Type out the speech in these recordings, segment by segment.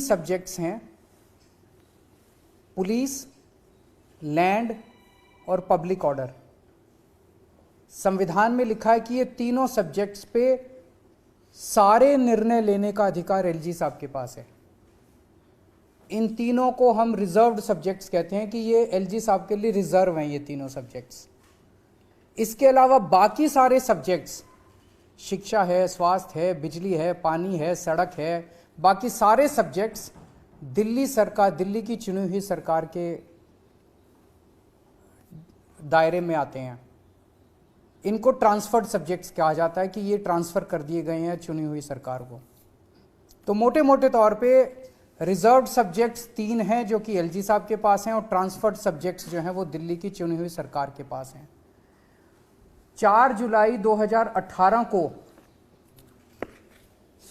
Subjects हैं, police, land और public order. संविधान में लिखा है कि ये तीनों सब्जेक्ट्स पे सारे निर्णय लेने का अधिकार एलजी साहब के पास है। इन तीनों को हम रिजर्व्ड सब्जेक्ट्स कहते हैं कि ये एलजी साहब के लिए रिजर्व हैं ये तीनों सब्जेक्ट्स। इसके अलावा बाकी सारे सब्जेक्ट्स, शिक्षा है, स्वास्थ्य है, बिजली है, पानी है, सड़क है, बाकी सारे सब्जेक्ट्स दिल्ली सरकार, दिल्ली की चुनी हुई सरकार के दायरे में आते हैं। इनको ट्रांसफर्ड सब्जेक्ट्स कहा जाता है कि ये ट्रांसफर कर दिए गए हैं चुनी हुई सरकार को। तो मोटे मोटे तौर पे रिजर्व्ड सब्जेक्ट्स 3 हैं जो कि एलजी साहब के पास हैं, और ट्रांसफर्ड सब्जेक्ट्स जो हैं वो दिल्ली की चुनी हुई सरकार के पास हैं। 4 जुलाई 2018 को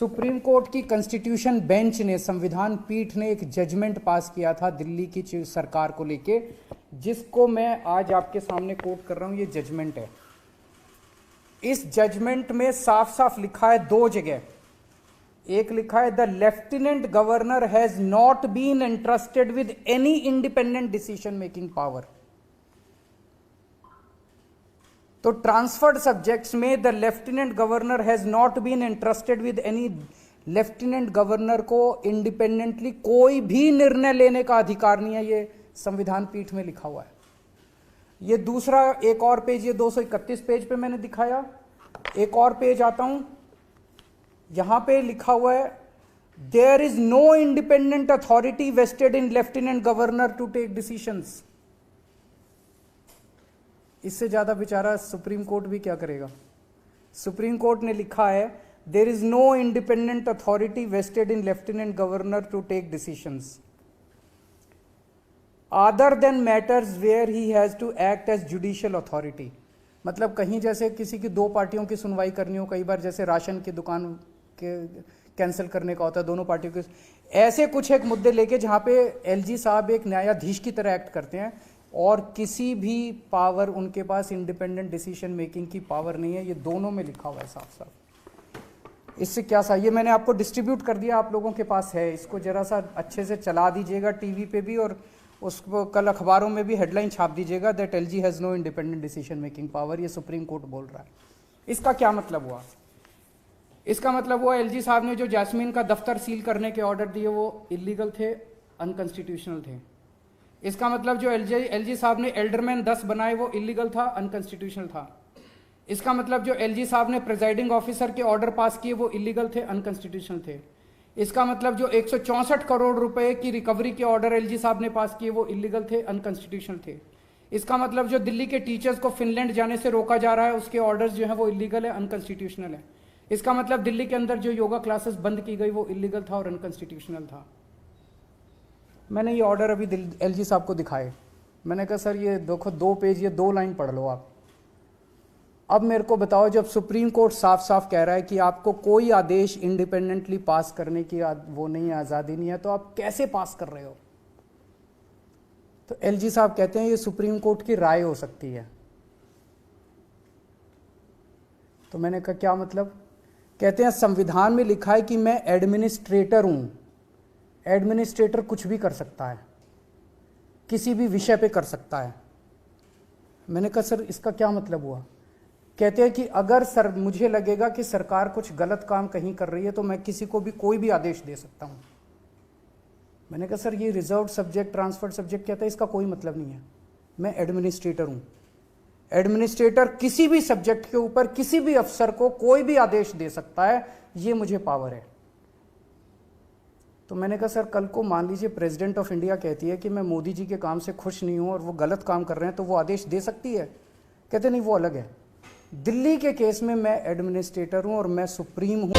सुप्रीम कोर्ट की कॉन्स्टिट्यूशन बेंच ने, संविधान पीठ ने एक जजमेंट पास किया था दिल्ली की सरकार को लेके, जिसको मैं आज आपके सामने कोट कर रहा हूं। ये जजमेंट है। इस जजमेंट में साफ साफ लिखा है 2 जगह। एक लिखा है the lieutenant governor has not been entrusted with any independent decision making power. तो ट्रांसफर्ड सब्जेक्ट्स में the lieutenant governor has not been entrusted with any, lieutenant governor को इंडिपेंडेंटली कोई भी निर्णय लेने का अधिकार नहीं है। ये संविधान पीठ में लिखा हुआ है। ये दूसरा एक और पेज, ये 231 पेज पे मैंने दिखाया। एक और पेज आता हूं, यहां पे लिखा हुआ है there is no independent authority vested in lieutenant governor to take decisions. इससे ज्यादा बेचारा सुप्रीम कोर्ट भी क्या करेगा। सुप्रीम कोर्ट ने लिखा है there is no independent authority vested in lieutenant governor to take decisions other than matters where he has to act as judicial authority. मतलब कहीं जैसे किसी की 2 पार्टियों की सुनवाई करनी हो, कई बार जैसे राशन की दुकान के कैंसिल करने का होता है दोनों पार्टियों के, ऐसे कुछ एक मुद्दे लेके जहां पे एलजी साहब एक न्यायाधीश की तरह एक्ट करते हैं और किसी भी पावर उनके पास इंडिपेंडेंट डिसीजन मेकिंग की पावर नहीं है। ये दोनों में लिखा हुआ है साफ साफ। इससे क्या सा, ये मैंने आपको डिस्ट्रीब्यूट कर दिया, आप लोगों के पास है। इसको जरा सा अच्छे से चला दीजिएगा टीवी पे भी, और उसको कल अखबारों में भी हेडलाइन छाप दीजिएगा that LG has no independent decision making power. ये सुप्रीम कोर्ट बोल रहा है। इसका क्या मतलब हुआ? इसका मतलब हुआ एलजी साहब ने जो जैस्मीन का दफ्तर सील करने के ऑर्डर दिए वो इलीगल थे, अनकॉन्स्टिट्यूशनल थे। इसका मतलब जो एलजी साहब ने एल्डरमैन 10 बनाए वो इलीगल था, अनकॉन्स्टिट्यूशनल था। इसका मतलब जो एलजी साहब ने प्रिजाइडिंग ऑफिसर के ऑर्डर पास किए वो इलीगल थे, अनकॉन्स्टिट्यूशनल थे। इसका मतलब जो 164 करोड़ रुपए की रिकवरी के ऑर्डर एलजी साहब ने पास किए वो इलीगल थे, अनकॉन्स्टिट्यूशनल थे। इसका मतलब जो दिल्ली के टीचर्स को फिनलैंड जाने से रोका जा रहा है उसके ऑर्डर्स जो है वो इलीगल है, अनकॉन्स्टिट्यूशनल है। इसका मतलब दिल्ली के अंदर जो योगा क्लासेस बंद की गई वो इलीगल था और अनकॉन्स्टिट्यूशनल था। मैंने ये ऑर्डर अभी एलजी साहब को दिखाए। मैंने कहा सर ये देखो 2 पेज, ये 2 लाइन पढ़ लो आप। अब मेरे को बताओ, जब सुप्रीम कोर्ट साफ साफ कह रहा है कि आपको कोई आदेश इंडिपेंडेंटली पास करने की वो नहीं है, आज़ादी नहीं है, तो आप कैसे पास कर रहे हो? तो एलजी साहब कहते हैं ये सुप्रीम कोर्ट की राय हो सकती है। तो मैंने कहा क्या मतलब? कहते हैं संविधान में लिखा है कि मैं एडमिनिस्ट्रेटर हूं। एडमिनिस्ट्रेटर कुछ भी कर सकता है, किसी भी विषय पे कर सकता है। मैंने कहा सर इसका क्या मतलब हुआ? कहते हैं कि अगर मुझे लगेगा कि सरकार कुछ गलत काम कहीं कर रही है तो मैं किसी को भी कोई भी आदेश दे सकता हूं। मैंने कहा सर ये रिजर्व्ड सब्जेक्ट, ट्रांसफर्ड सब्जेक्ट कहता है, इसका कोई मतलब नहीं है। मैं एडमिनिस्ट्रेटर हूं। एडमिनिस्ट्रेटर किसी भी सब्जेक्ट के ऊपर किसी भी अफसर को कोई भी आदेश दे सकता है, ये मुझे पावर है। तो मैंने कहा सर कल को मान लीजिए प्रेसिडेंट ऑफ इंडिया कहती है कि मैं मोदी जी के काम से खुश नहीं हूं और वो गलत काम कर रहे हैं, तो वो आदेश दे सकती है? कहते नहीं, वो अलग है। दिल्ली के केस में मैं एडमिनिस्ट्रेटर हूं और मैं सुप्रीम हूं।